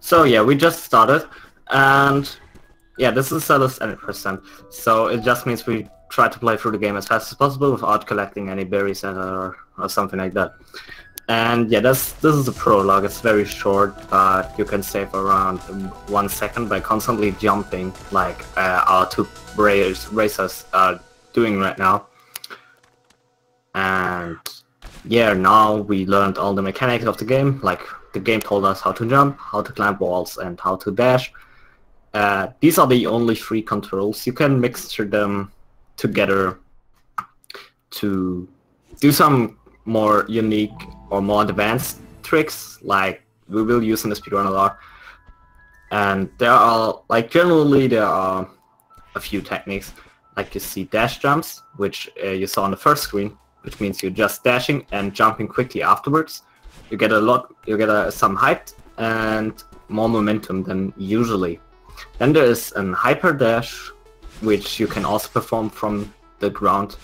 So yeah, we just started, and yeah, this is Celeste Any Tournament. So it just means we try to play through the game as fast as possible without collecting any berries or something like that. And yeah, this is a prologue. It's very short, but you can save around 1 second by constantly jumping, like our two racers are doing right now. And yeah, now we learned all the mechanics of the game. Like the game told us how to jump, how to climb walls, and how to dash. These are the only 3 controls. You can mixture them together to do some more unique or more advanced tricks, like we will use in the speedrun a lot. And there are, like, generally there are a few techniques. Like you see dash jumps, which you saw on the first screen, which means you're just dashing and jumping quickly afterwards. You get some height and more momentum than usually. Then there is an hyper dash, which you can also perform from the ground.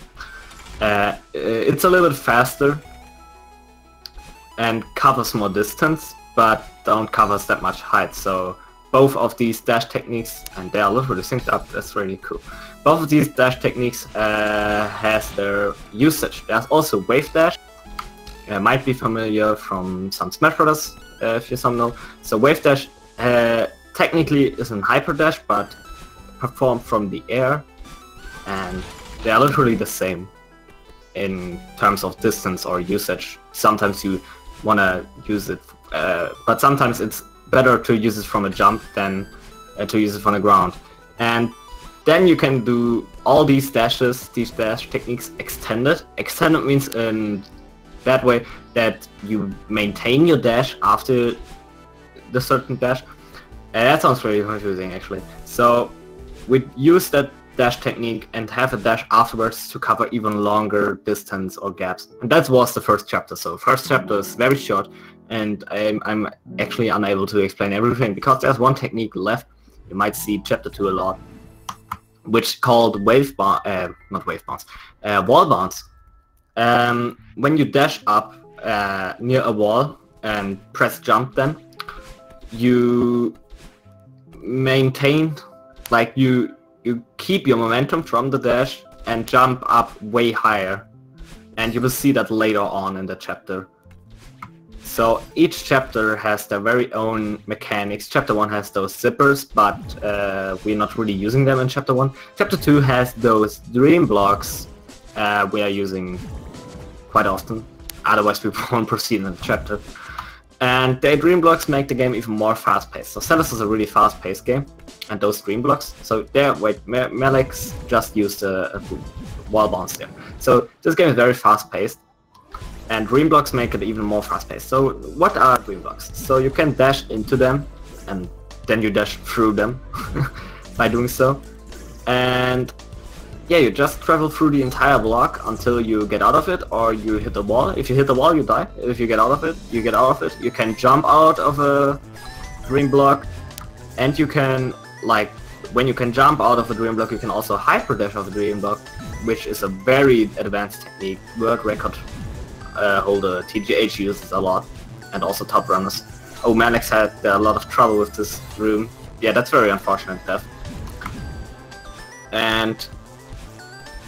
It's a little bit faster and covers more distance, but don't covers that much height. So both of these dash techniques, and they are literally synced up, that's really cool. Both of these dash techniques has their usage. There's also wave dash. Might be familiar from some Smash Brothers, if you some know. So wave dash technically is an hyper dash, but performed from the air, and they are literally the same in terms of distance or usage. Sometimes you want to use it, but sometimes it's better to use it from a jump than to use it from the ground. And then you can do all these dashes, these dash techniques extended. Extended means in that way that you maintain your dash after the certain dash. That sounds very confusing actually. So we use that dash technique and have a dash afterwards to cover even longer distance or gaps. And that was the first chapter. So first chapter is very short, and I'm actually unable to explain everything because there's one technique left. You might see chapter 2 a lot, which called wall bounce. When you dash up near a wall and press jump, then you maintain, like you keep your momentum from the dash and jump up way higher, and you will see that later on in the chapter. So each chapter has their very own mechanics. Chapter 1 has those zippers, but we're not really using them in chapter 1. Chapter 2 has those dream blocks we are using quite often, otherwise we won't proceed in the chapter. And the dream blocks make the game even more fast-paced. So Celeste is a really fast-paced game, and those dream blocks. So there, Mallix just used a wall bounce there. So this game is very fast-paced, and dream blocks make it even more fast-paced. So what are dream blocks? So you can dash into them, and then you dash through them by doing so. And yeah, you just travel through the entire block until you get out of it, or you hit the wall. If you hit the wall, you die. If you get out of it, you get out of it. You can jump out of a dream block, and you can, like, when you can jump out of a dream block, you can also hyper dash off a dream block, which is a very advanced technique. World record holder TGH uses a lot, and also top runners. Oh, Mallix had a lot of trouble with this room. Yeah, that's very unfortunate death. And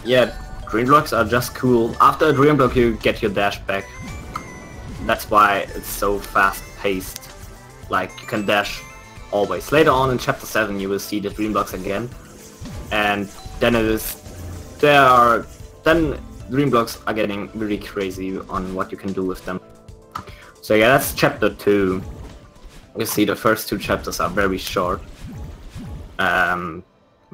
yeah, dream blocks are just cool. After a dream block you get your dash back. That's why it's so fast paced. Like, you can dash always. Later on in chapter 7 you will see the dream blocks again. And then then dream blocks are getting really crazy on what you can do with them. So yeah, that's chapter 2. You see the first 2 chapters are very short.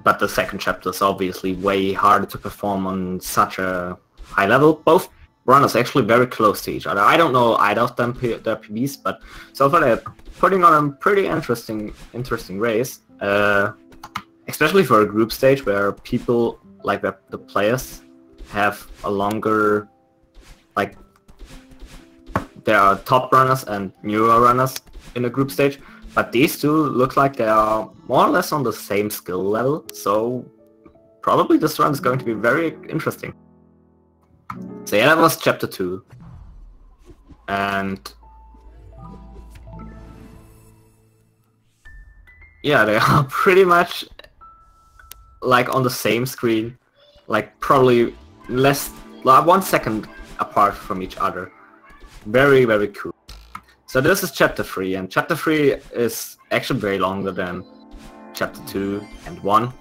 But the second chapter is obviously way harder to perform on such a high level. Both runners actually very close to each other. I don't know either of them their PBs, but so far they're putting on a pretty interesting race. Especially for a group stage where people, like the players, have a longer, like, there are top runners and newer runners in a group stage. But these two look like they are more or less on the same skill level, so probably this run is going to be very interesting. So yeah, that was chapter 2. And Yeah, they are pretty much like on the same screen, like probably less, like 1 second apart from each other. Very, very cool. So this is chapter 3, and chapter 3 is actually very longer than chapter 2 and 1.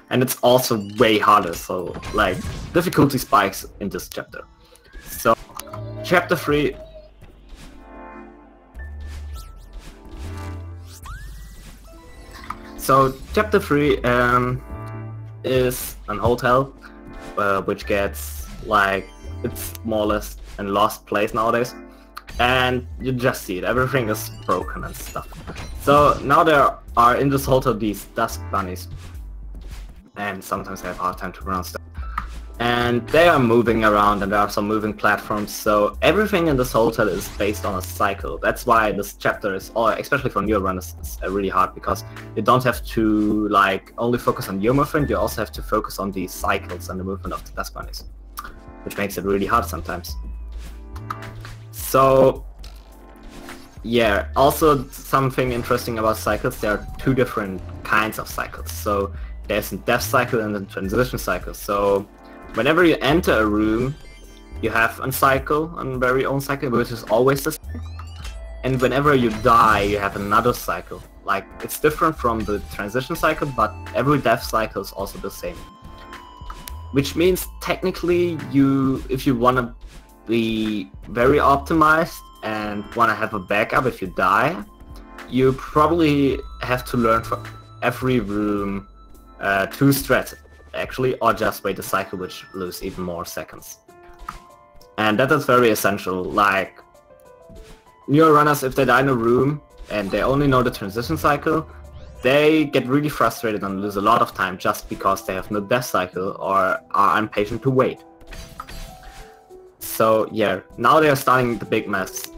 And it's also way harder, so like difficulty spikes in this chapter. So chapter 3. So chapter 3 is an hotel which gets like its smallest and lost place nowadays. And you just see it, everything is broken and stuff. So now there are in this hotel these dusk bunnies. And sometimes they have a hard time to run stuff. And they are moving around, and there are some moving platforms, so everything in this hotel is based on a cycle. That's why this chapter is, especially for new runners, it's really hard, because you don't have to like only focus on your movement, you also have to focus on the cycles and the movement of the dust bunnies, which makes it really hard sometimes. So yeah, also something interesting about cycles, there are 2 different kinds of cycles. So there's a death cycle and a transition cycle. So whenever you enter a room, you have a cycle, a very own cycle, which is always the same. And whenever you die, you have another cycle. Like, it's different from the transition cycle, but every death cycle is also the same. Which means, technically, if you want to be very optimized and want to have a backup if you die, you probably have to learn for every room 2 strats. Actually, or just wait a cycle, which lose even more seconds. And that is very essential. Like, newer runners, if they die in a room and they only know the transition cycle, they get really frustrated and lose a lot of time just because they have no death cycle or are impatient to wait. So yeah, now they are starting the big mess.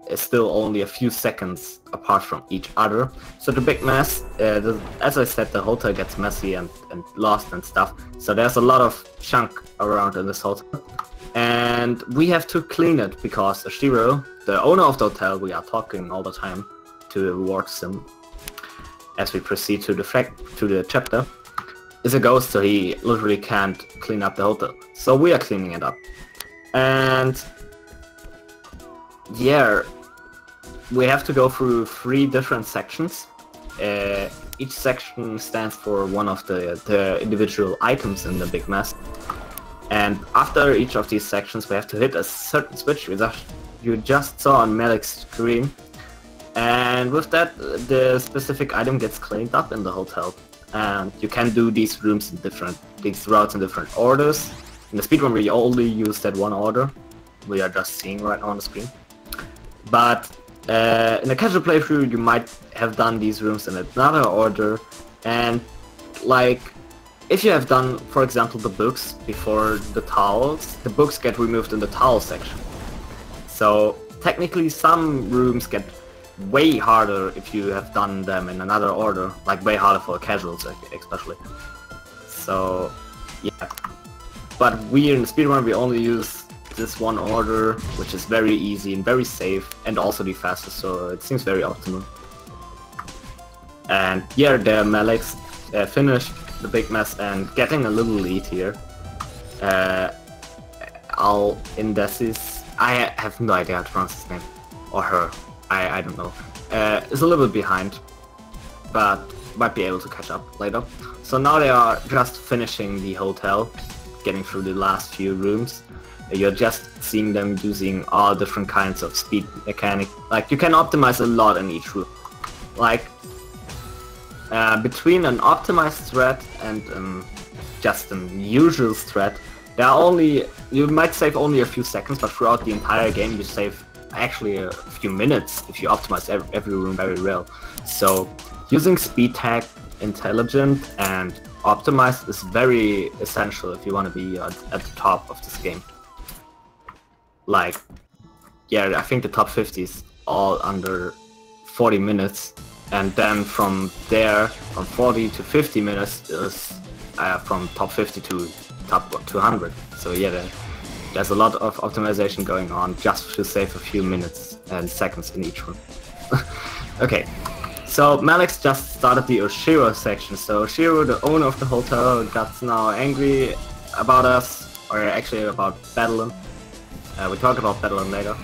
It's still only a few seconds apart from each other. So the big mess, as I said, the hotel gets messy and lost and stuff. So there's a lot of junk around in this hotel. And we have to clean it because Ashiro, the owner of the hotel, we are talking all the time to rewards him as we proceed to the chapter, is a ghost, so he literally can't clean up the hotel. So we are cleaning it up. And yeah, we have to go through 3 different sections. Each section stands for one of the individual items in the big mess. And after each of these sections we have to hit a certain switch you just saw on Mallix's screen. And with that, the specific item gets cleaned up in the hotel. And you can do these routes in different orders. In the speedrun we only use that one order we are just seeing right now on the screen. But in a casual playthrough you might have done these rooms in another order, and like if you have done, for example, the books before the towels, the books get removed in the towel section. So technically some rooms get way harder if you have done them in another order, like way harder for casuals especially. So yeah, but we in the speedrun we only use this one order, which is very easy and very safe and also the fastest, so it seems very optimal. And yeah, the Mallix finished the big mess and getting a little lead here. Indecis, I have no idea how to pronounce his name, or her, I don't know, is a little bit behind, but might be able to catch up later. So now they are just finishing the hotel, getting through the last few rooms. You're just seeing them using all different kinds of speed mechanic. Like, you can optimize a lot in each room. Like, between an optimized thread and just an usual thread, you might save only a few seconds, but throughout the entire game you save actually a few minutes if you optimize every room very well. So using speed tag, intelligent and optimized is very essential if you want to be at the top of this game. Like, yeah, I think the top 50 is all under 40 minutes, and then from there, from 40 to 50 minutes is from top 50 to top 200. So yeah, there's a lot of optimization going on just to save a few minutes and seconds in each room. Okay, So Mallix just started the Oshiro section, so Oshiro, the owner of the hotel, got now angry about us, or actually about Battleon. We talk about Battleon later.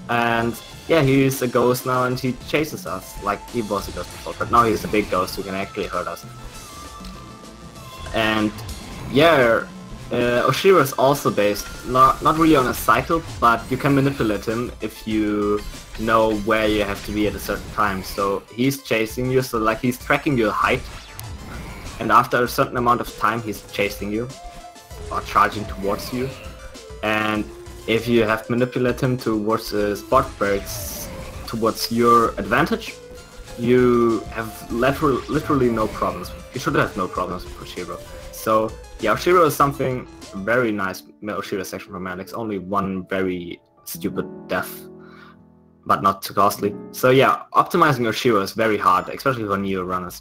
And yeah, he's a ghost now and he chases us, like he was a ghost before, but now he's a big ghost who can actually hurt us. And yeah, Oshiro is also based, not really on a cycle, but you can manipulate him if you know where you have to be at a certain time. So he's chasing you, so like he's tracking your height, and after a certain amount of time he's chasing you, or charging towards you. And if you have manipulated him towards a spot where it's towards your advantage, you have literally no problems. You should have no problems with Oshiro. So yeah, Oshiro is something very nice. Oshiro section from Mallix, only one very stupid death, but not too costly. So yeah, optimizing Oshiro is very hard, especially for new runners.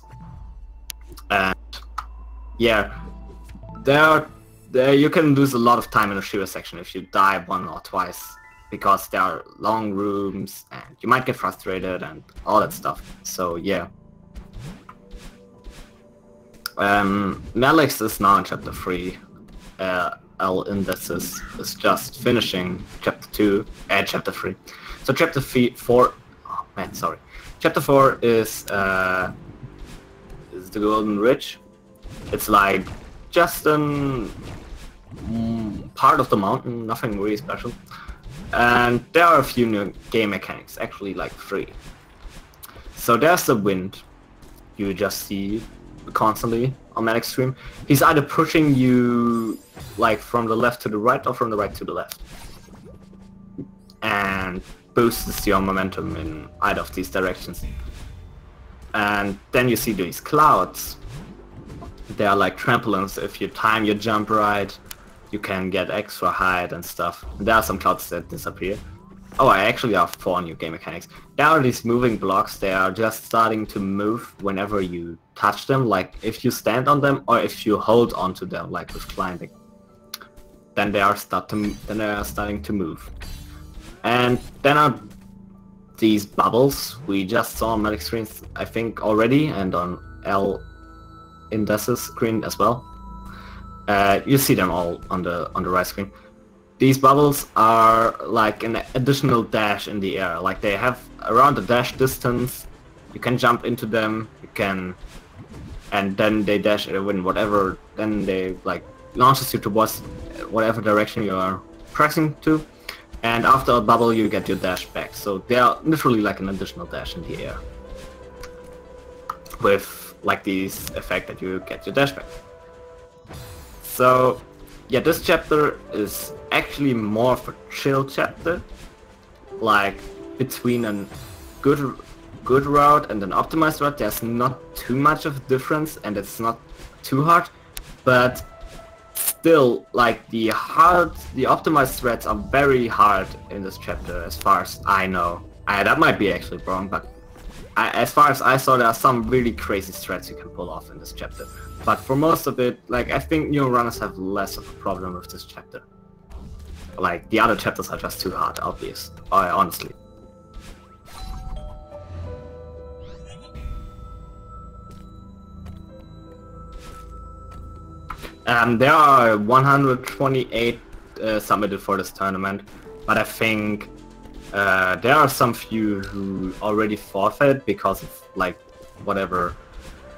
And yeah, there you can lose a lot of time in Oshiro section if you die one or twice, because there are long rooms and you might get frustrated and all that stuff. So yeah. Mallix is now in chapter 3. L Indices is just finishing chapter 2 and chapter 3. So chapter 4, oh man, sorry. Chapter 4 is the Golden Ridge. It's like just an part of the mountain, nothing really special. And there are a few new game mechanics, actually like 3. So there's the wind. You just see constantly on Mallix stream. He's either pushing you like from the left to the right or from the right to the left, and boosts your momentum in either of these directions. And then you see these clouds. They are like trampolines. If you time your jump right, you can get extra height and stuff. And there are some clouds that disappear. Oh, I actually have 4 new game mechanics. There are these moving blocks. They are just starting to move whenever you touch them, like if you stand on them or if you hold onto them, like with climbing. Then they are starting to move. And then are these bubbles we just saw on Mallix screens, I think already, and on L Indices screen as well. You see them all on the right screen. These bubbles are like an additional dash in the air. Like they have around the dash distance. You can jump into them. You can, and then they dash in whatever. Then they like launches you towards whatever direction you are pressing to. And after a bubble, you get your dash back. So they are literally like an additional dash in the air, with like this effect that you get your dash back. So yeah, this chapter is actually more of a chill chapter, like between a good route and an optimized route. There's not too much of a difference and it's not too hard, but still, like the optimized threads are very hard in this chapter as far as I know. That might be actually wrong, but as far as I saw, there are some really crazy threads you can pull off in this chapter. But for most of it, like I think new runners have less of a problem with this chapter. Like the other chapters are just too hard, honestly. There are 128 submitted for this tournament, but I think there are some few who already forfeit because of like whatever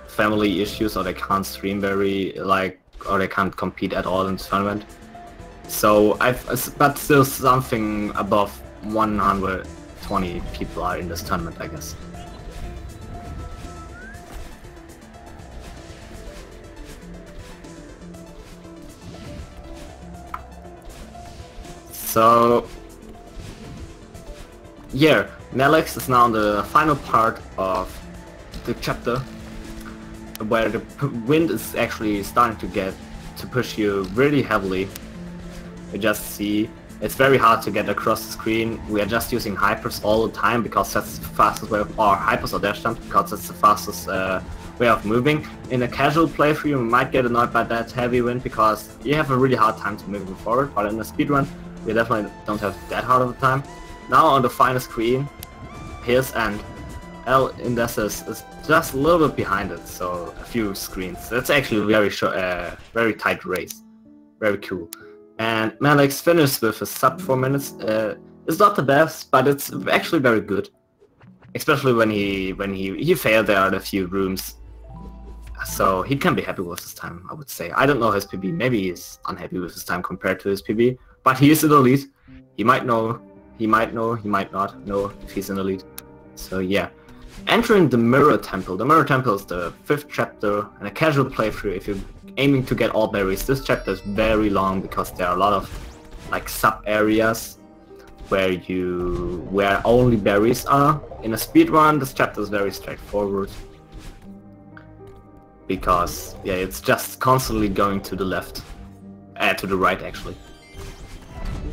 family issues, or they can't stream or they can't compete at all in this tournament. So but still something above 120 people are in this tournament, I guess. So yeah, Mallix is now the final part of the chapter, where the wind is actually starting to push you really heavily. You just see it's very hard to get across the screen. We are just using hypers all the time because that's the fastest way of, or hypers or dash jumps because that's the fastest way of moving. In a casual playthrough you might get annoyed by that heavy wind because you have a really hard time to moving forward, but in a speedrun we definitely don't have that hard of a time. Now on the final screen, here's and El Indecus is just a little bit behind it, so a few screens. That's actually a very short, very tight race. Very cool. And Mallix finished with a sub 4 minutes. It's not the best, but it's actually very good. Especially when he failed there at a few rooms. So he can be happy with his time, I would say. I don't know his PB. Maybe he's unhappy with his time compared to his PB. But he is in the lead. He might know. He might know. He might not know if he's in the lead. So yeah. Entering the Mirror Temple. The Mirror Temple is the 5th chapter and a casual playthrough if you're aiming to get all berries. This chapter is very long because there are a lot of like sub areas where only berries are. In a speedrun, this chapter is very straightforward. Because yeah, it's just constantly going to the left. To the right actually.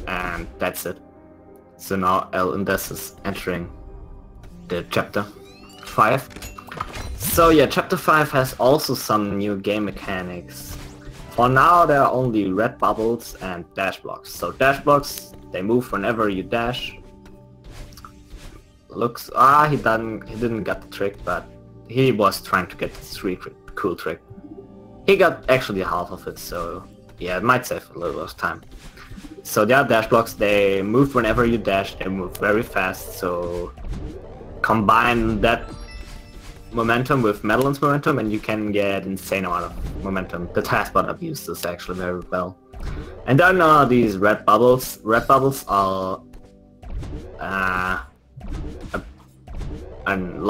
And that's it. So now El Indes is entering the chapter 5. So yeah, chapter 5 has also some new game mechanics. For now there are only red bubbles and dash blocks. So dash blocks, they move whenever you dash. Looks he didn't get the trick, but he was trying to get this really cool trick. He got actually half of it, so yeah, it might save a little bit of time. So there are dash blocks, they move whenever you dash, they move very fast, so combine that momentum with Madeline's momentum and you can get insane amount of momentum. The taskbot abused this actually very well. And then these red bubbles. Red bubbles are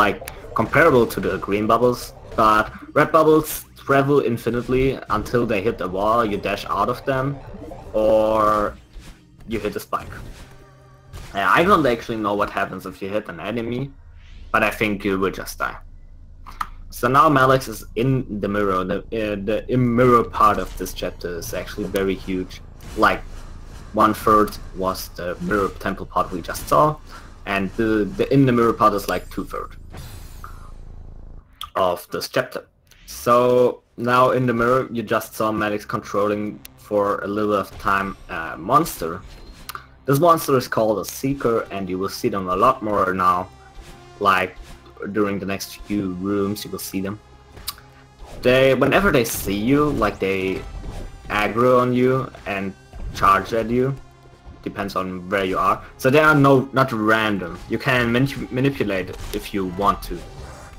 like comparable to the green bubbles, but red bubbles travel infinitely until they hit a wall, you dash out of them, or you hit a spike. I don't actually know what happens if you hit an enemy, but I think you will just die. So now Mallix is in the mirror. The mirror part of this chapter is actually very huge. Like 1/3 was the mirror temple part we just saw, and the in the mirror part is like 2/3 of this chapter. So now in the mirror you just saw Mallix controlling for a little bit of time a monster. This monster is called a Seeker, and you will see them a lot more now. Like during the next few rooms you will see them. Whenever they see you, like they aggro on you and charge at you, depends on where you are. So they are not random. You can manipulate it if you want to,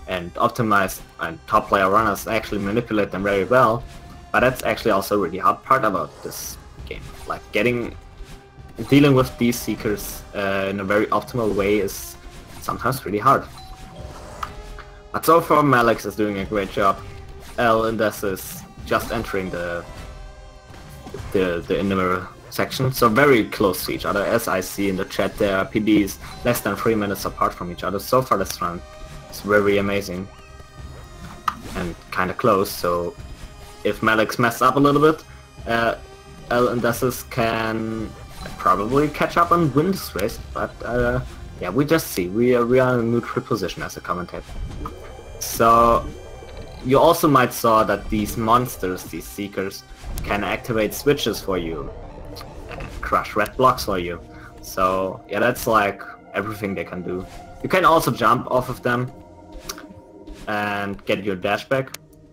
and optimize and top player runners actually manipulate them very well. But that's actually also a really hard part about this game. Like dealing with these Seekers in a very optimal way is sometimes really hard. But so far Mallix is doing a great job. El Indes is just entering the in the mirror section, so very close to each other. As I see in the chat, there are PBs less than 3 minutes apart from each other. So far this run is very amazing and kind of close. So if Mallix messes up a little bit, El Indes can probably catch up and win this race. But yeah, we just see. We are in a neutral position as a commentator. So you also might saw that these monsters, these Seekers, can activate switches for you and crush red blocks for you. So yeah, that's like everything they can do. You can also jump off of them and get your dash back.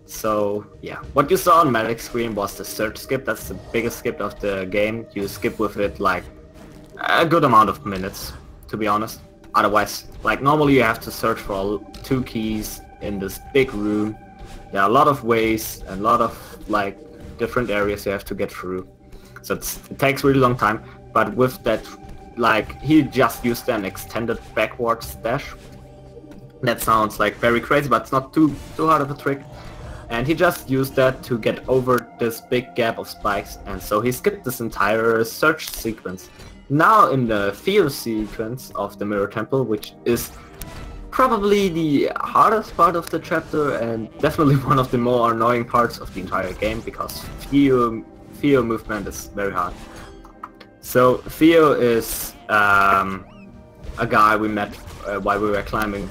So yeah, what you saw on Mallix screen was the search skip. That's the biggest skip of the game. You skip with it like a good amount of minutes, to be honest. Otherwise, like normally you have to search for 2 keys in this big room. There are a lot of ways and a lot of like different areas you have to get through. So it takes really long time. But with that, like he just used an extended backwards dash. That sounds like very crazy, but it's not too hard of a trick. And he just used that to get over this big gap of spikes, and so he skipped this entire search sequence. Now in the Theo sequence of the Mirror Temple, which is probably the hardest part of the chapter and definitely one of the more annoying parts of the entire game, because Theo movement is very hard. So Theo is a guy we met while we were climbing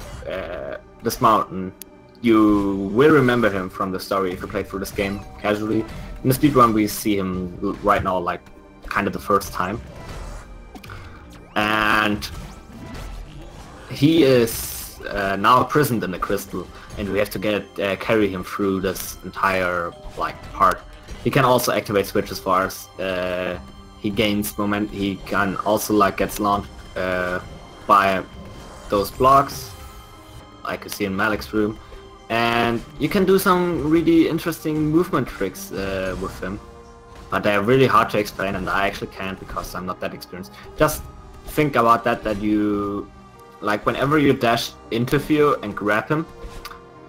this mountain. You will remember him from the story if you played through this game casually. In the speedrun we see him right now like kind of the first time. And he is now imprisoned in the crystal, and we have to carry him through this entire like part. He can also activate switches for us. He gains moment. He can also like gets launched by those blocks, like you see in Mallix's room, and you can do some really interesting movement tricks with him. But they're really hard to explain, and I actually can't because I'm not that experienced. Just think about that you, like whenever you dash interfere and grab him,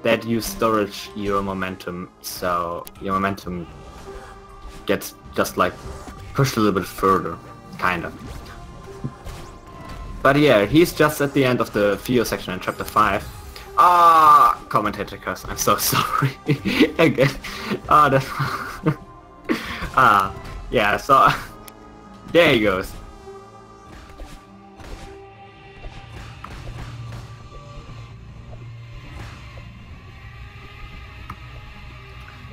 that you storage your momentum, so your momentum gets just like pushed a little bit further, kind of. But yeah, he's just at the end of the Theo section in chapter 5. Ah, commentator curse, I'm so sorry. Again. Ah, that's... yeah, so... there he goes.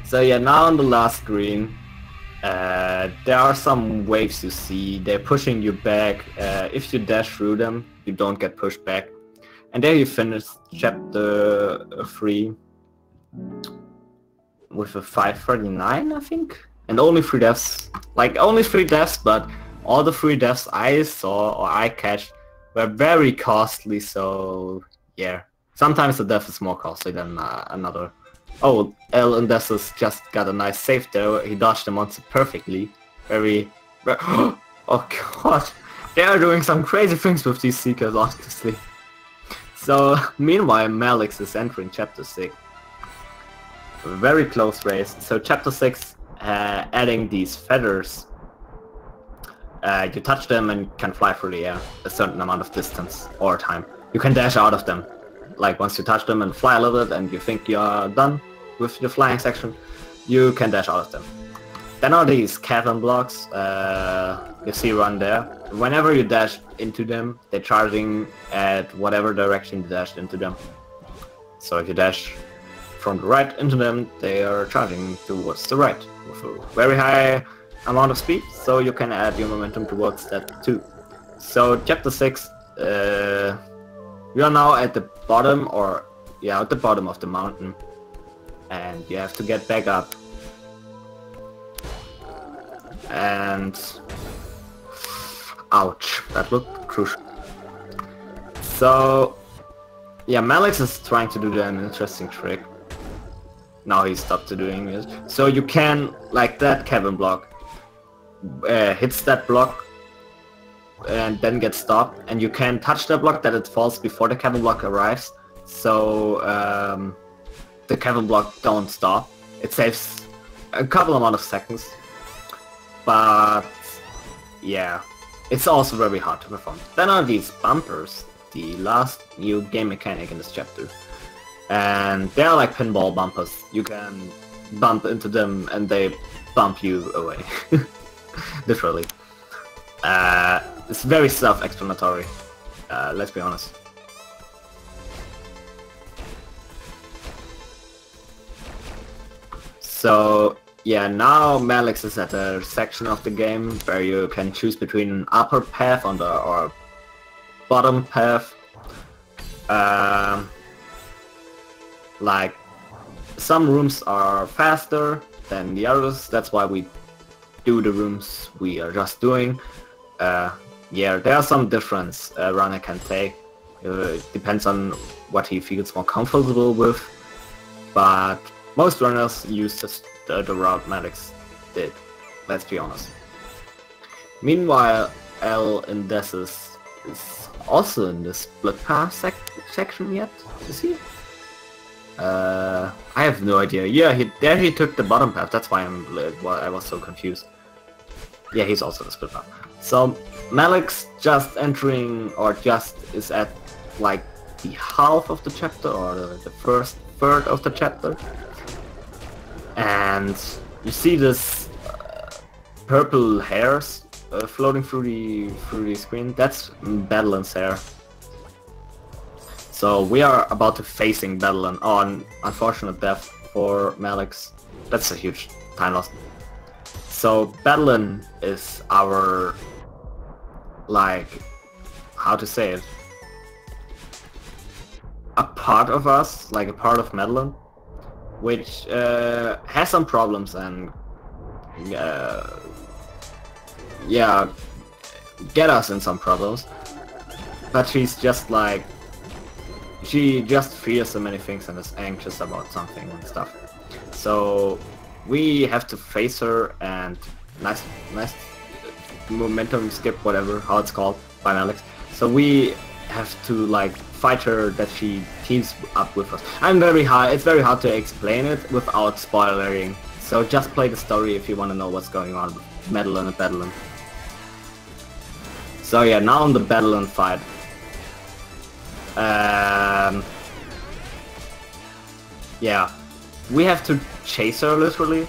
So yeah, now on the last screen, there are some waves you see. They're pushing you back. If you dash through them, you don't get pushed back. And there you finish chapter 3 with a 539, I think. And only 3 deaths. Like, only 3 deaths, but all the 3 deaths I saw or I catched were very costly, so yeah. Sometimes the death is more costly than another. Oh, El Indesus just got a nice save there. He dodged the monster perfectly. Oh god, they are doing some crazy things with these Seekers, honestly. So, meanwhile, Mallix is entering chapter 6. A very close race. So, chapter 6, adding these feathers. You touch them and can fly through the air a certain amount of distance or time. You can dash out of them. Like, once you touch them and fly a little bit and you think you're done with your flying section, you can dash out of them. Then are these cavern blocks, you see run there. Whenever you dash into them, they're charging at whatever direction you dashed into them. So if you dash from the right into them, they are charging towards the right with a very high amount of speed, so you can add your momentum towards that too. So chapter 6, we are now at the bottom, or yeah, at the bottom of the mountain, and you have to get back up. And ouch, that looked crucial. So yeah, Mallix is trying to do an interesting trick. Now he stopped doing it. So you can, like that cavern block, hits that block and then gets stopped, and you can touch that block that it falls before the cavern block arrives. So the cavern block don't stop. It saves a couple amount of seconds. But yeah, it's also very hard to perform. Then are these bumpers, the last new game mechanic in this chapter. And they're like pinball bumpers. You can bump into them and they bump you away. Literally. It's very self-explanatory, let's be honest. So yeah, now Mallix is at a section of the game where you can choose between an upper path or bottom path. Like, some rooms are faster than the others, that's why we do the rooms we are just doing. Yeah, there are some difference a runner can take. It depends on what he feels more comfortable with, but most runners use the route Mallix did, let's be honest. Meanwhile, El Indesus is also in the split path section yet, is he? I have no idea. Yeah, he took the bottom path, that's why I was so confused. Yeah, he's also in the split path. So Mallix just entering, or just is at like the half of the chapter, or the first third of the chapter. And you see this purple hairs floating through the screen. That's Badelin's hair. So we are about to facing Badelin. Oh, an unfortunate death for Mallix. That's a huge time loss. So Badelin is our, like, how to say it? part of us, like a part of Madeline, which has some problems and yeah, get us in some problems. But she's just like, she just fears so many things and is anxious about something and stuff. So we have to face her, and nice momentum skip, whatever, how it's called by Mallix. So we have to like fight her that she teams up with us. It's very hard to explain it without spoiling. So just play the story if you want to know what's going on with Madeline and Madeline. So yeah, now in the Madeline fight. Yeah, we have to chase her literally.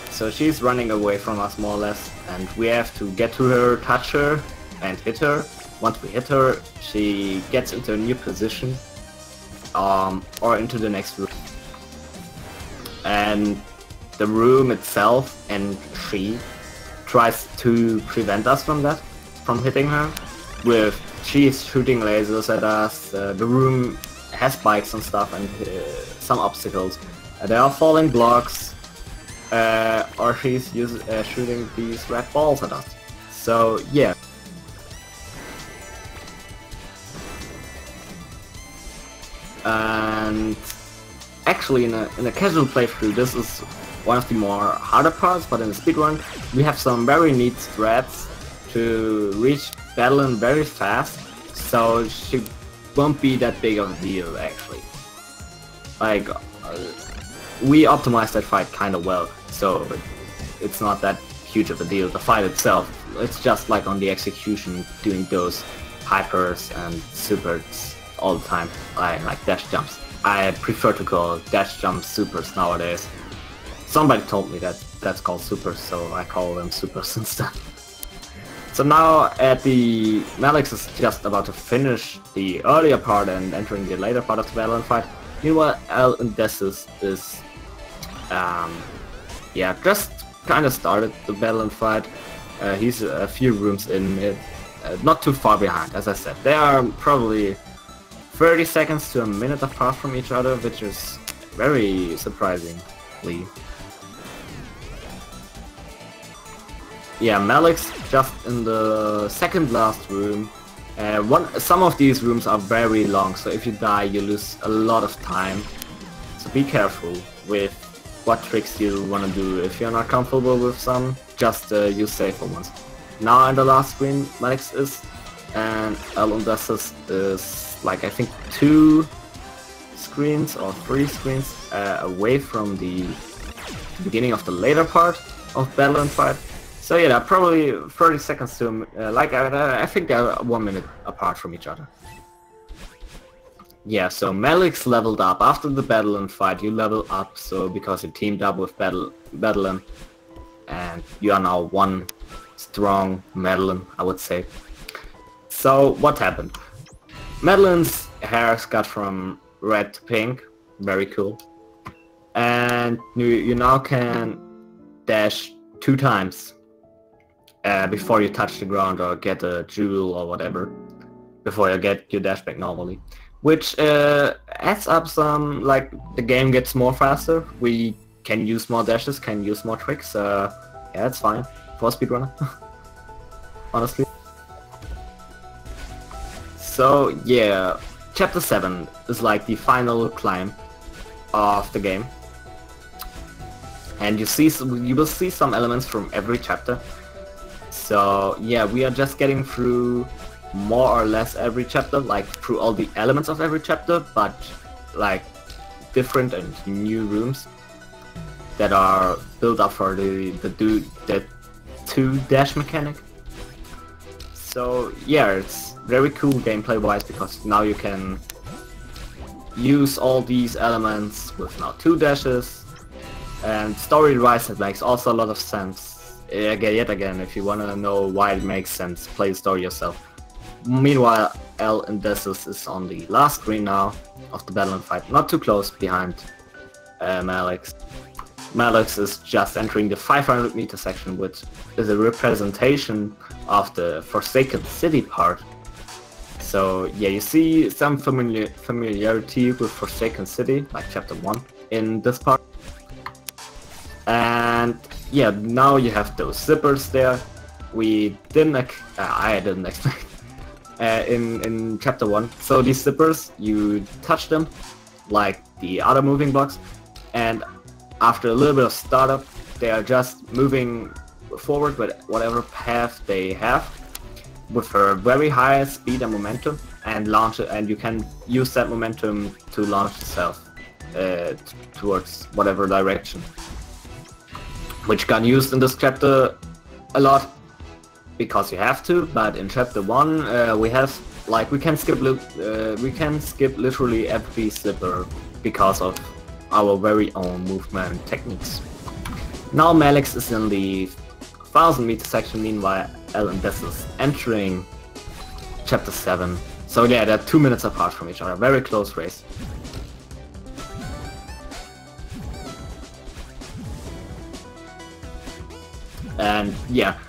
So she's running away from us more or less, and we have to get to her, touch her, and hit her. Once we hit her, she gets into a new position, or into the next room. And the room itself and she tries to prevent us from that, from hitting her. She's shooting lasers at us. The room has spikes and stuff, and some obstacles. There are falling blocks, or she's shooting these red balls at us. So yeah. And actually in a casual playthrough, this is one of the more harder parts, but in the speedrun we have some very neat strats to reach Madeline very fast, so she won't be that big of a deal actually. Like, we optimized that fight kind of well, so it's not that huge of a deal. The fight itself, it's just like on the execution, doing those hypers and supers all the time, like dash jumps. I prefer to call dash jumps supers nowadays. Somebody told me that that's called supers, so I call them supers instead. So now Mallix is just about to finish the earlier part and entering the later part of the Madeline fight. Meanwhile, L and Dessus is yeah, just kind of started the Madeline fight. He's a few rooms in, not too far behind, as I said. They are probably 30 seconds to a minute apart from each other, which is very surprisingly. Yeah, Mallix just in the second last room. Some of these rooms are very long, so if you die you lose a lot of time. So be careful with what tricks you want to do. If you're not comfortable with some, just use safer ones. Now in the last screen Mallix is, and Dessus is like I think 2 screens or 3 screens away from the beginning of the later part of Madeline fight. So yeah, they're probably 30 seconds to I think they're 1 minute apart from each other. Yeah, so Mallix leveled up after the Madeline fight. You level up, so because you teamed up with Madeline, and you are now one strong Madeline, I would say. So what happened? Madeline's hair got from red to pink, very cool, and you now can dash 2 times before you touch the ground or get a jewel or whatever, before you get your dash back normally, which adds up some, like, the game gets more faster. We can use more dashes, can use more tricks. Yeah, it's fine for a speedrunner, honestly. So yeah, chapter 7 is like the final climb of the game, and you will see some elements from every chapter. So yeah, we are just getting through more or less every chapter, like through all the elements of every chapter, but like different and new rooms that are built up for the 2 dash mechanic. So yeah, it's very cool gameplay wise, because now you can use all these elements with now 2 dashes, and story wise it makes also a lot of sense. Yet again, if you want to know why it makes sense, play the story yourself. Meanwhile, L and Dessus is on the last screen now of the Madeline fight, not too close behind Mallix. Mallix is just entering the 500 meter section, which is a representation of the Forsaken City part. So yeah, you see some familiarity with Forsaken City, like Chapter 1 in this part. And yeah, now you have those zippers there. I didn't expect in Chapter 1. So these zippers, you touch them like the other moving blocks, and after a little bit of startup, they are just moving forward with whatever path they have with a very high speed and momentum, and launch it, and you can use that momentum to launch itself towards whatever direction, which got used in this chapter a lot because you have to. But in Chapter 1 we can skip literally every slipper because of our very own movement techniques. Now Mallix is in the 1000 meter section, meanwhile L and Des is entering Chapter 7. So yeah, they're 2 minutes apart from each other, very close race. And yeah,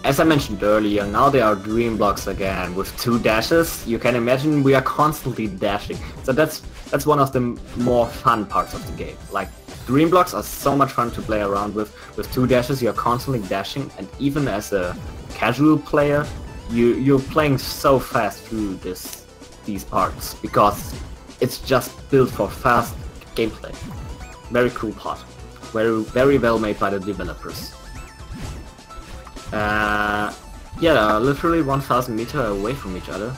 as I mentioned earlier, now there are dream blocks again with 2 dashes. You can imagine we are constantly dashing. So that's one of the more fun parts of the game. Like, dream blocks are so much fun to play around with. With 2 dashes you're constantly dashing, and even as a casual player you're playing so fast through these parts because it's just built for fast gameplay. Very cool part. Very well made by the developers. Yeah, literally 1000 meters away from each other.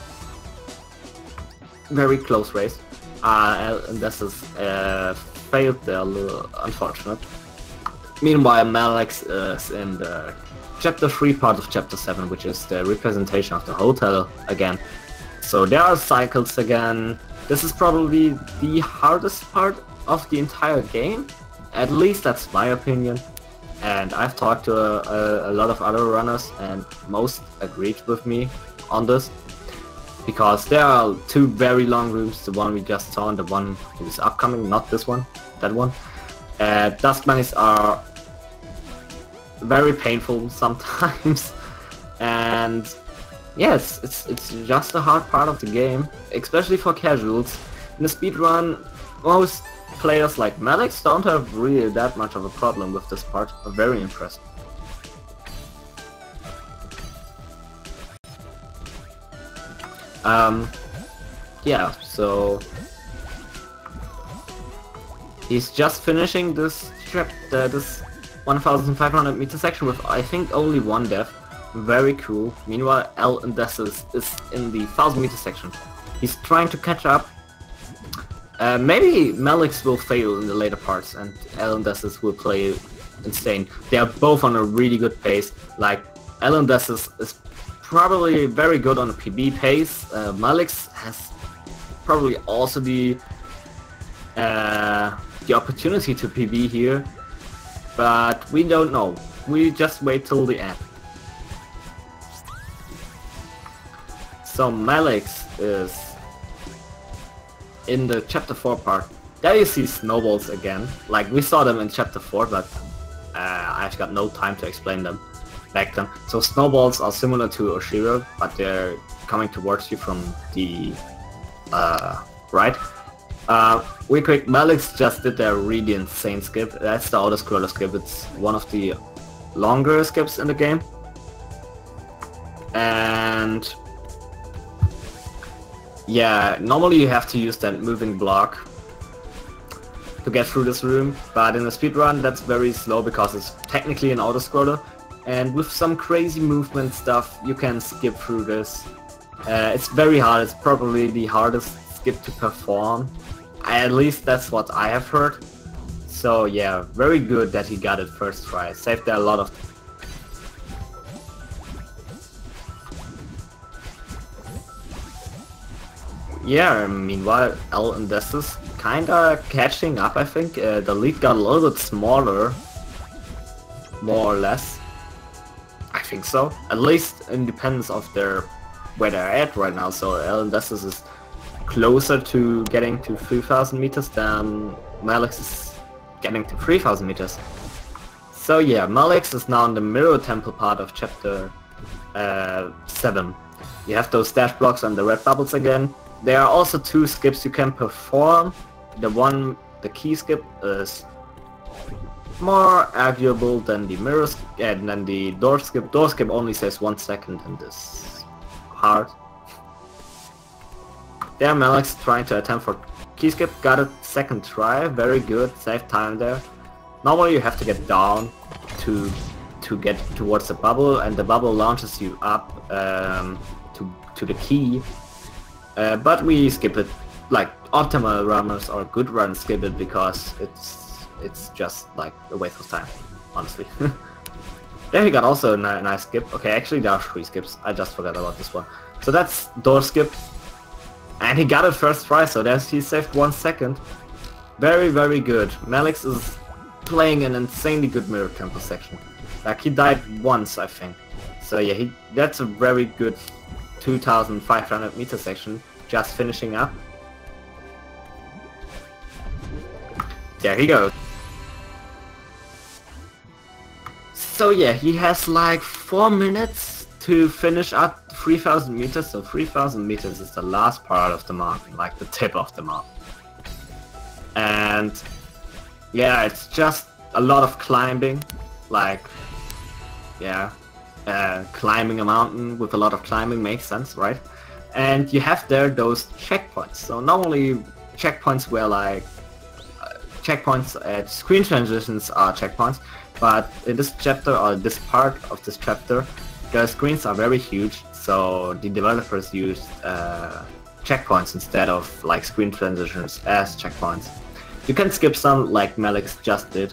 Very close race. And this is failed there, a little unfortunate. Meanwhile, Mallix is in the Chapter 3 part of Chapter 7, which is the representation of the hotel again. So there are cycles again. This is probably the hardest part of the entire game. At least that's my opinion. And I've talked to a lot of other runners, and most agreed with me on this. Because there are 2 very long rooms, the one we just saw and the one who is upcoming, not this one, that one. Dust bunnies are very painful sometimes, and yes, it's just a hard part of the game, especially for casuals. In the speedrun, most players like Mallix don't have really that much of a problem with this part. I'm very impressed. Yeah, so he's just finishing this trip, this 1500 meter section with I think only 1 death. Very cool. Meanwhile, L and Des is in the 1000 meter section. He's trying to catch up. Maybe Mallix will fail in the later parts and L and Des will play insane. They are both on a really good pace. Like, L and Des is probably very good on a PB pace. Mallix has probably also the opportunity to PB here, but we don't know. We just wait till the end. So Mallix is in the Chapter 4 part. There you see snowballs again. Like, we saw them in Chapter 4, but I've got no time to explain them back then. So snowballs are similar to Oshiro, but they're coming towards you from the right. Real quick, Mallix just did a really insane skip. That's the auto-scroller skip. It's one of the longer skips in the game. And yeah, normally you have to use that moving block to get through this room, but in a speedrun that's very slow because it's technically an auto-scroller, and with some crazy movement stuff you can skip through this. It's very hard. It's probably the hardest skip to perform. At least that's what I have heard. So yeah, very good that he got it first try. Saved a lot of... Yeah, meanwhile, L and Des is kinda catching up, I think. The lead got a little bit smaller, more or less. I think so. At least in depends of where they're at right now. So L and Des is closer to getting to 3000 meters than Mallix is getting to 3000 meters. So yeah, Mallix is now in the Mirror Temple part of Chapter 7. You have those dash blocks and the red bubbles again. There are also 2 skips you can perform. The key skip is more arguable than the mirror and than the door skip. Door skip only says 1 second and is hard. There Mallix trying to attempt for key skip, got it second try, very good, save time there. Normally you have to get down to get towards the bubble, and the bubble launches you up to the key. But we skip it, like optimal runners or good runners skip it because it's just like a waste of time, honestly. There he got also a nice skip. Okay, actually there are 3 skips, I just forgot about this one. So that's door skip. And he got it first try, so he saved 1 second. Very, very good. Mallix is playing an insanely good mirror temple section. Like, he died once, I think. So yeah, that's a very good 2,500 meter section, just finishing up. There he goes. So yeah, he has like 4 minutes to finish up 3,000 meters, so 3,000 meters is the last part of the mountain, like the tip of the mountain. And yeah, it's just a lot of climbing, like, yeah, climbing a mountain with a lot of climbing makes sense, right? And you have there those checkpoints. So normally checkpoints were like, checkpoints at screen transitions are checkpoints, but in this chapter, or this part of this chapter, the screens are very huge, so the developers used checkpoints instead of like screen transitions as checkpoints. You can skip some, like Mallix just did.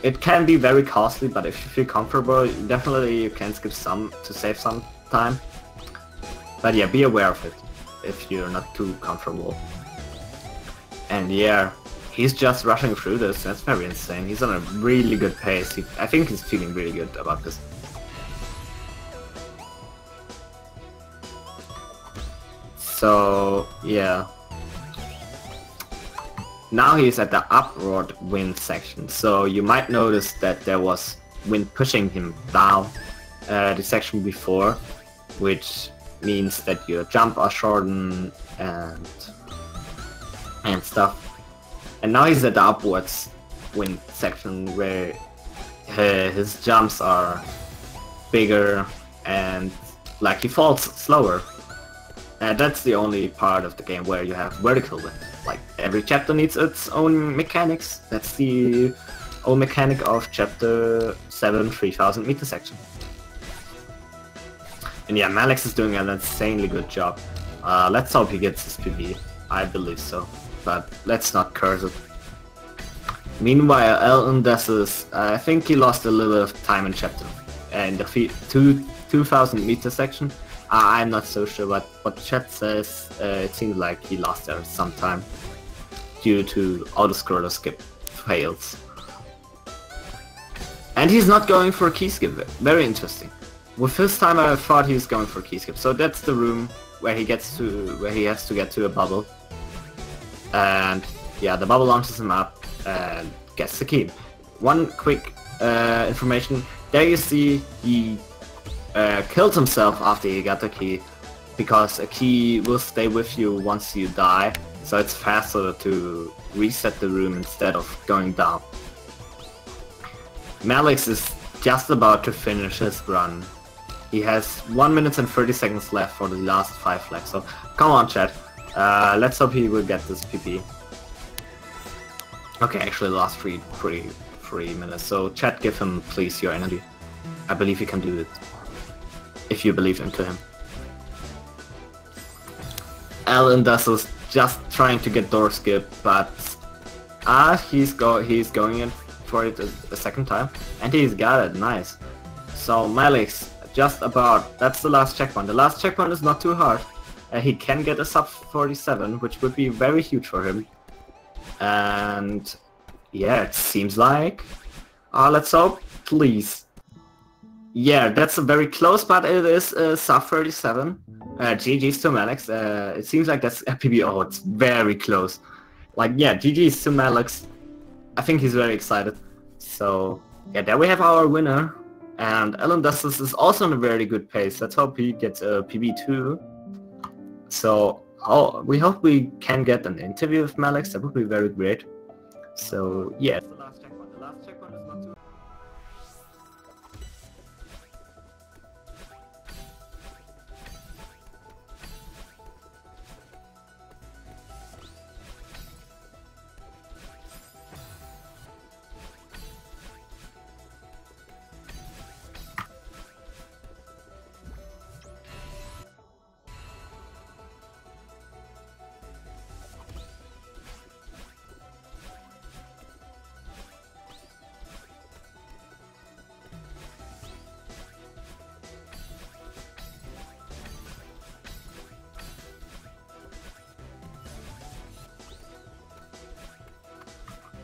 It can be very costly, but if you feel comfortable, definitely you can skip some to save some time. But yeah, be aware of it if you're not too comfortable. And yeah, he's just rushing through this. That's very insane. He's on a really good pace. I think he's feeling really good about this. So yeah. Now he's at the upward wind section, so you might notice that there was wind pushing him down the section before, which means that your jump are shortened and stuff. And now he's at the upwards wind section where his jumps are bigger and like he falls slower. That's the only part of the game where you have vertical wind. Like, every chapter needs its own mechanics. That's the own mechanic of chapter 7 3000 meter section. And yeah, Mallix is doing an insanely good job. Let's hope he gets his PB. I believe so, but let's not curse it. Meanwhile, Elton does I think he lost a little bit of time in chapter in the 2000 meter section. I'm not so sure, but what chat says, it seems like he lost there some time due to auto-scroller skip fails. And he's not going for a key skip, very interesting. With his time I thought he was going for a key skip, so that's the room where he has to get to a bubble. And yeah, the bubble launches him up and gets the key. One quick information, there you see he killed himself after he got the key, because a key will stay with you once you die, so it's faster to reset the room instead of going down. Mallix is just about to finish his run. He has 1 minute and 30 seconds left for the last 5 flags, so come on chat, let's hope he will get this PP. Okay, actually the last 3 minutes, so chat, give him please your energy. I believe he can do it, if you believe into him. Alan is just trying to get door skip, but he's going in for it a second time, and he's got it, nice. So Mallix, just about, that's the last checkpoint. The last checkpoint is not too hard. He can get a sub 47, which would be very huge for him. And yeah, it seems like, let's hope, please. Yeah, that's very close, but it is sub 37. GG's to Mallix. It seems like that's a PB. Oh, it's very close. Like, yeah, GG's to Mallix. I think he's very excited. So, yeah, there we have our winner. And Alan Dessus is also in a very good pace. Let's hope he gets a PB2. So we hope we can get an interview with Mallix. That would be very great. So yeah. The last checkpoint. The last checkpoint is not too...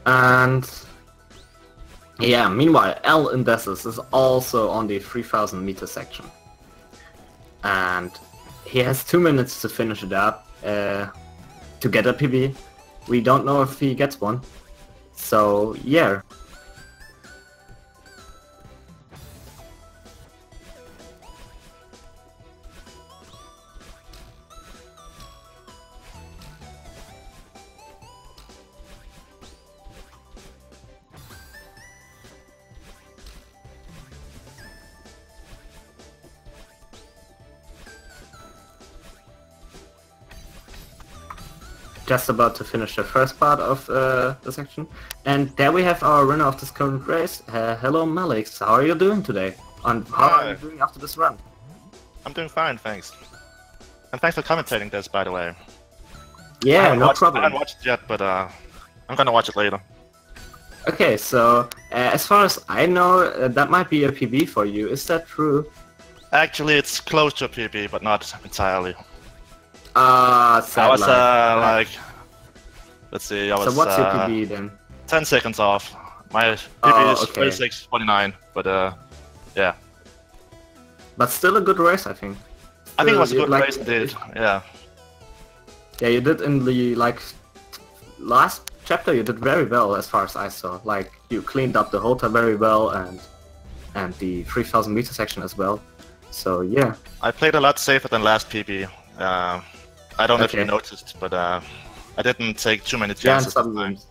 And yeah, meanwhile, L in Dessus is also on the 3000 meter section. And he has 2 minutes to finish it up to get a PB. We don't know if he gets one. So yeah. Just about to finish the first part of the section. And there we have our winner of this current race. Hello Mallix, how are you doing today? And how are you doing after this run? I'm doing fine, thanks. And thanks for commentating this, by the way. Yeah, no problem. I haven't watched it yet, but I'm gonna watch it later. Okay, so as far as I know, that might be a PB for you. Is that true? Actually, it's close to a PB, but not entirely. I was like, let's see, I was. So what's your PB then? 10 seconds off. My PB is 36.49, but yeah. But still a good race, I think. I think it was a good race indeed. Yeah. Yeah, you did in the last chapter. You did very well as far as I saw. Like you cleaned up the halter very well, and the 3000 meter section as well. So yeah. I played a lot safer than last PB. I don't know if you noticed, but I didn't take too many chances. Yeah, in some rooms.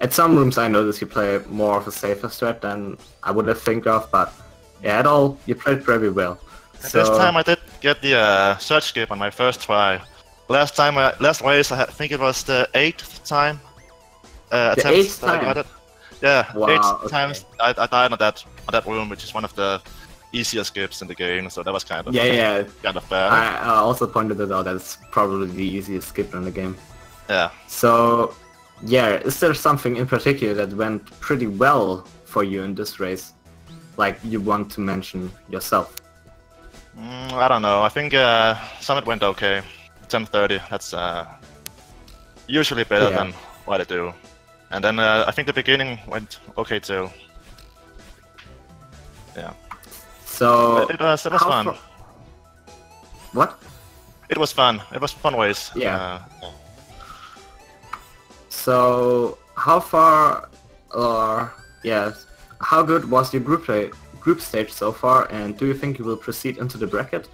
At some rooms I noticed you play more of a safer strat than I would have think of, but yeah, at all, you played very well. So, this time I did get the search skip on my first try. Last race, I think it was the 8th time. The 8th time? I got it. Yeah, wow, 8 times I died on that room, which is one of the easier skips in the game, so that was kind of kind of bad. I also pointed it out that it's probably the easiest skip in the game. Yeah. So yeah, is there something in particular that went pretty well for you in this race, like you want to mention yourself? I don't know. I think Summit went okay. 10:30. That's usually better than what I do. And then I think the beginning went okay too. Yeah. So it was fun. What? It was fun. It was a fun race. Yeah. So how far, or how good was your group stage so far, and do you think you will proceed into the bracket?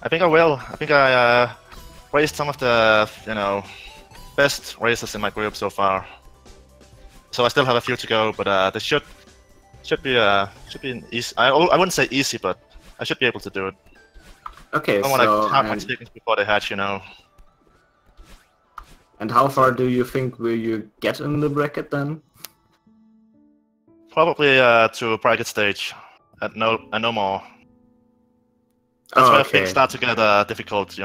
I think I will. I think I raced some of the best races in my group so far. So I still have a few to go, but they should be an easy. I wouldn't say easy, but I should be able to do it. Okay, I don't want to count my seconds before they hatch, And how far do you think will you get in the bracket then? Probably to bracket stage, and no more. That's where things start to get difficult,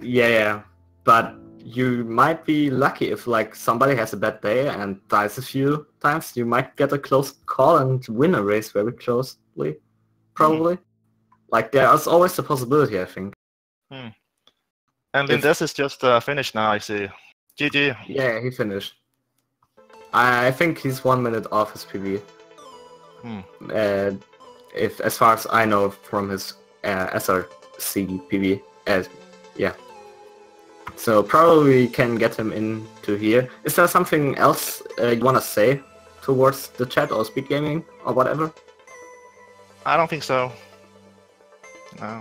Yeah, but you might be lucky if like somebody has a bad day and dies a few times. You might get a close call and win a race very closely, probably. Like there's always the possibility, I think. And Lindes is just finished now, I see. GG. Yeah, he finished. I think he's 1 minute off his PB. If as far as I know from his SRC PB. Yeah. So probably can get him into here. Is there something else you want to say towards the chat or speed gaming or whatever? I don't think so. No.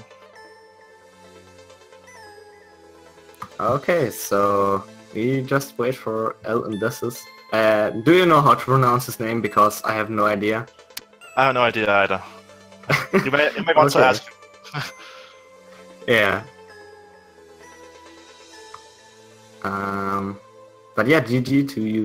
Okay, so we just wait for L and Dessus. Do you know how to pronounce his name? Because I have no idea. I have no idea either. You may want to Okay. ask. Yeah. But yeah, GG to you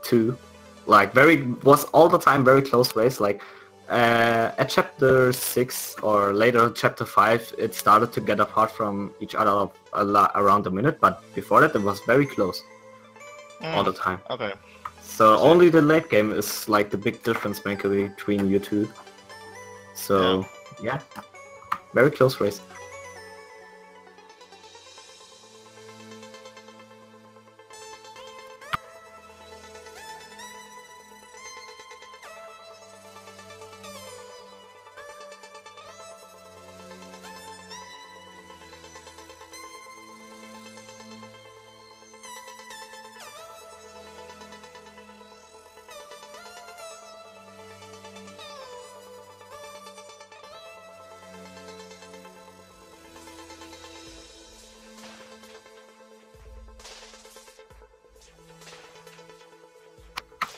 too. Like was all the time very close race. Like at chapter 6 or later chapter 5, it started to get apart from each other around a minute. But before that, it was very close all the time. Okay. So only the late game is like the big difference maker between you two. So yeah, very close race.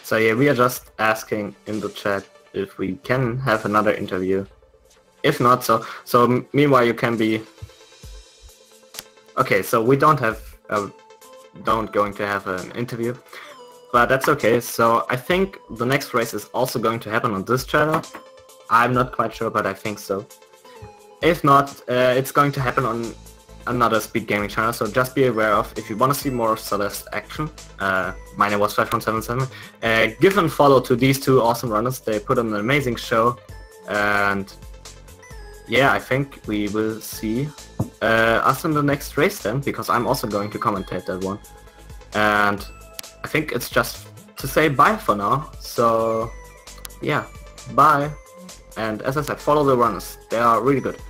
So yeah, we are just asking in the chat if we can have another interview. If not, so meanwhile you can be. Okay, so we don't going to have an interview, but that's okay. So I think the next race is also going to happen on this channel. I'm not quite sure, but I think so. If not, it's going to happen on another speed gaming channel, so just be aware of, if you want to see more of Celeste action, my name was 5177, give a follow to these two awesome runners. They put on an amazing show, and yeah, I think we will see us in the next race then, because I'm also going to commentate that one. And I think it's just to say bye for now, so yeah, bye. And as I said, follow the runners, they are really good.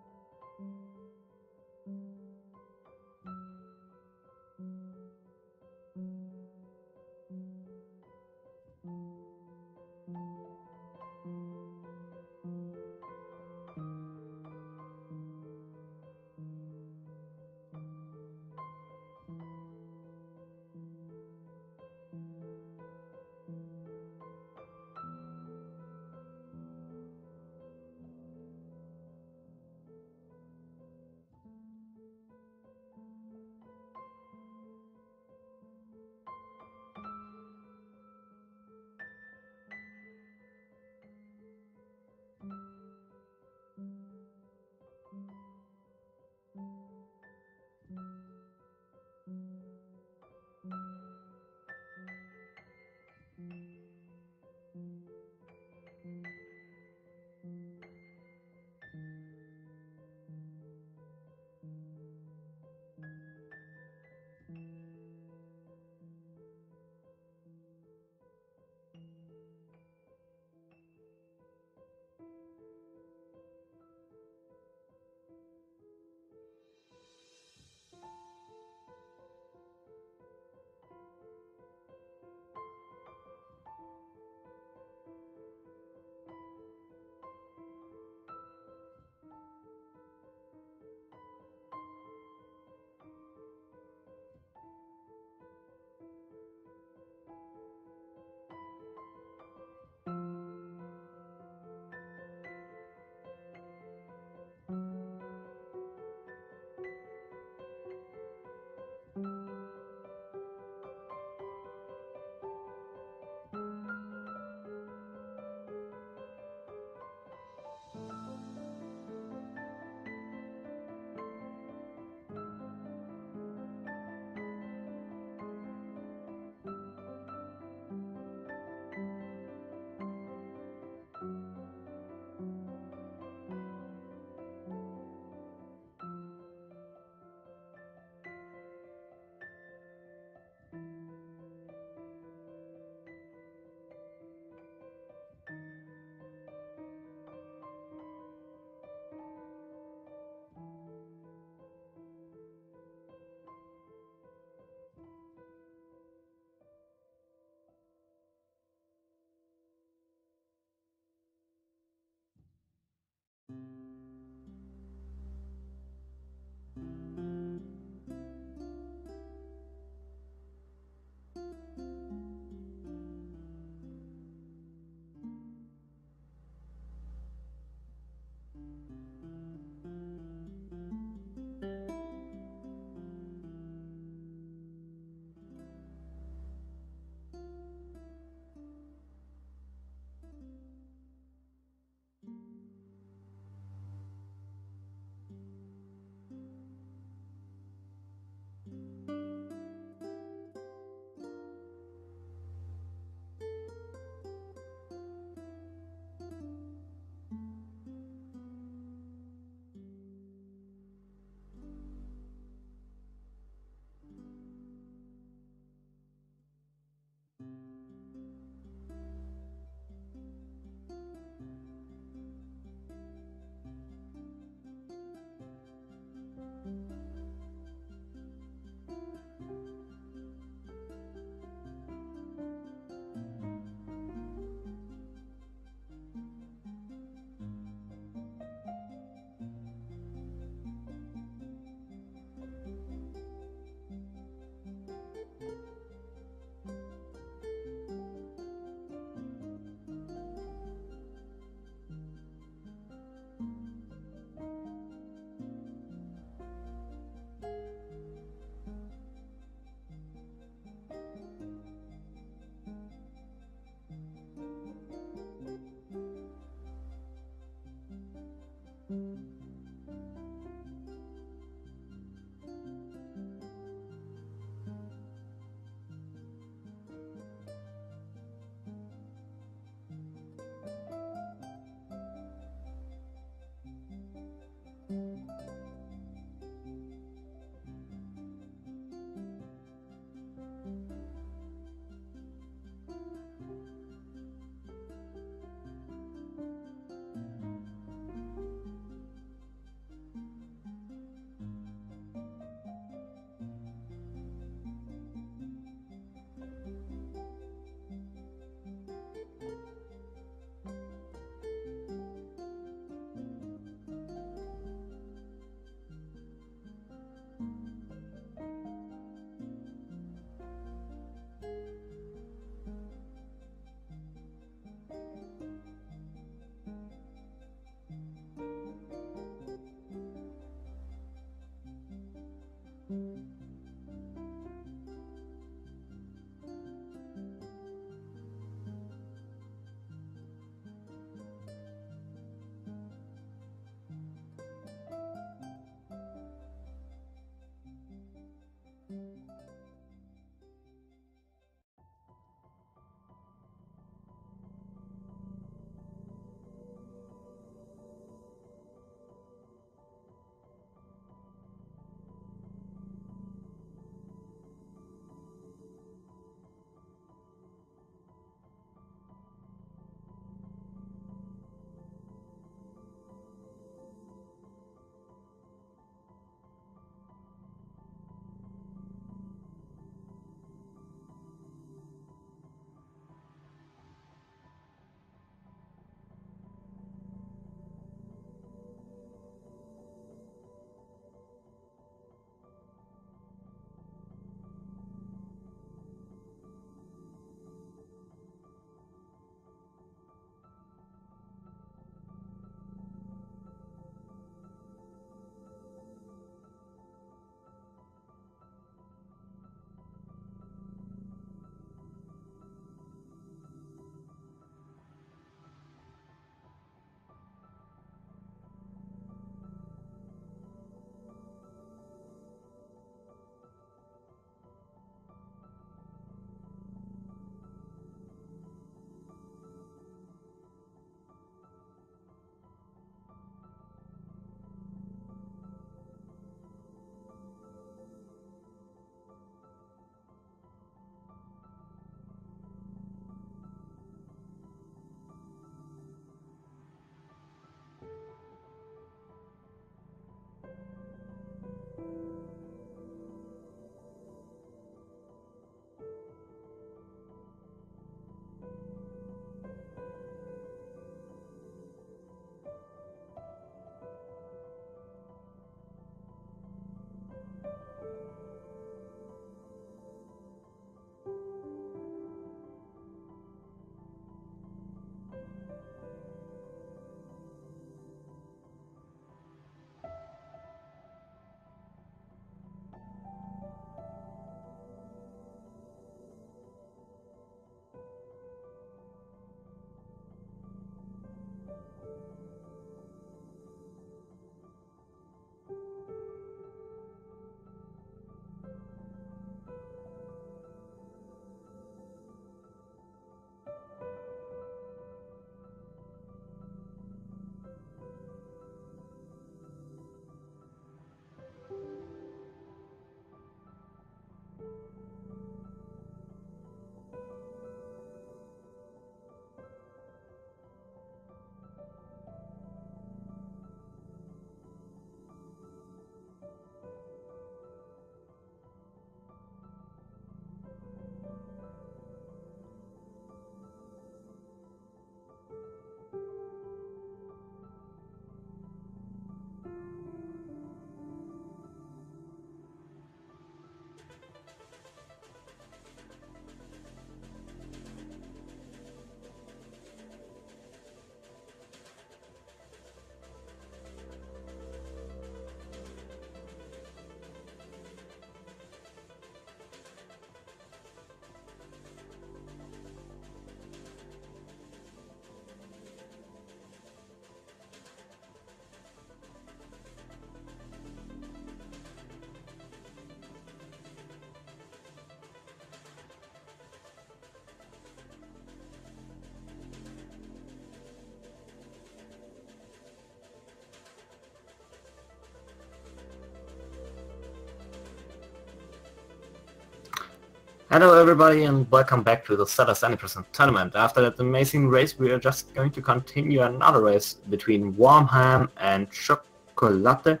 Hello everybody and welcome back to the Celeste Any Tournament. After that amazing race, we are just going to continue another race between Warm Ham and Chocolate,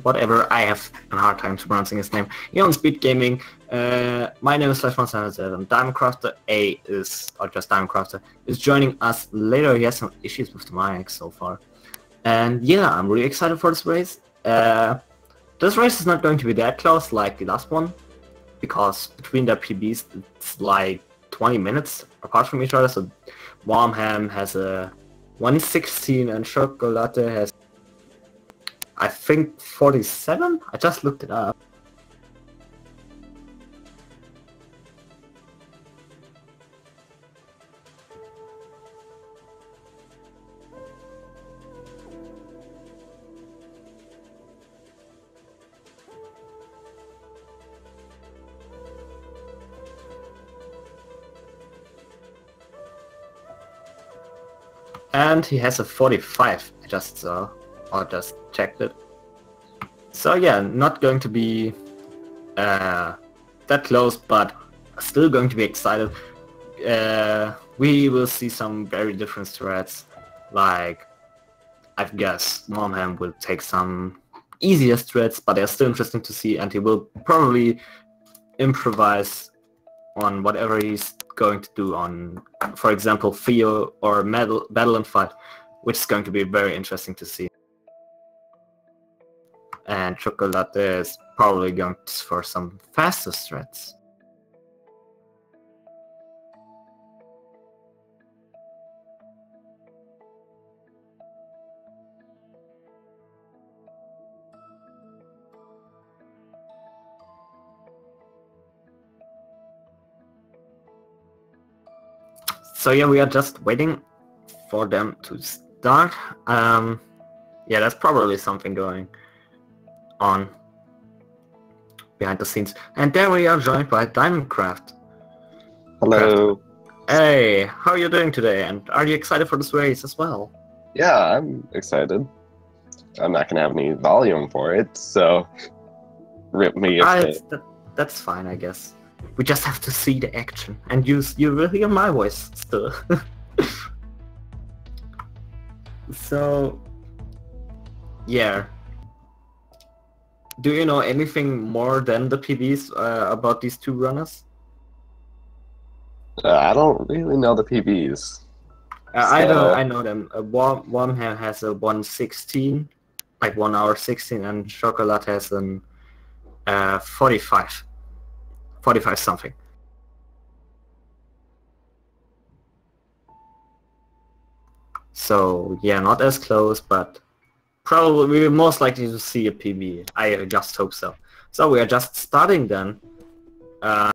whatever. I have a hard time pronouncing his name. Here on Speed Gaming. My name is Slash177 and Diamondcrafter A is, or just Diamondcrafter, is joining us later. He has some issues with the mic so far. And yeah, I'm really excited for this race. This race is not going to be that close like the last one, because between their PBs it's like 20 minutes apart from each other. So Warm Ham has a 116 and Chocolate has, I think, 47? I just looked it up. And he has a 45, I just saw, or just checked it. So yeah, not going to be that close, but still going to be excited. We will see some very different threats, like, I guess Warm Ham will take some easier threats, but they're still interesting to see, and he will probably improvise on whatever he's going to do on, for example, Theo or Battle and Fight, which is going to be very interesting to see. And Chocolate is probably going for some faster threats. So yeah, we are just waiting for them to start. Yeah, there's probably something going on behind the scenes. And there we are, joined by Diamondcraft. Hello. Hey, how are you doing today? And are you excited for this race as well? Yeah, I'm excited. I'm not gonna have any volume for it, so rip me if that's fine, I guess. We just have to see the action, and you will hear my voice still. So, yeah. Do you know anything more than the PBs about these two runners? I don't really know the PBs. I know them. Warm Ham has a 116, like 1 hour 16, and Chocolate has an 45 something. So yeah, not as close, but probably we're most likely to see a PB. I just hope so. So we are just starting then.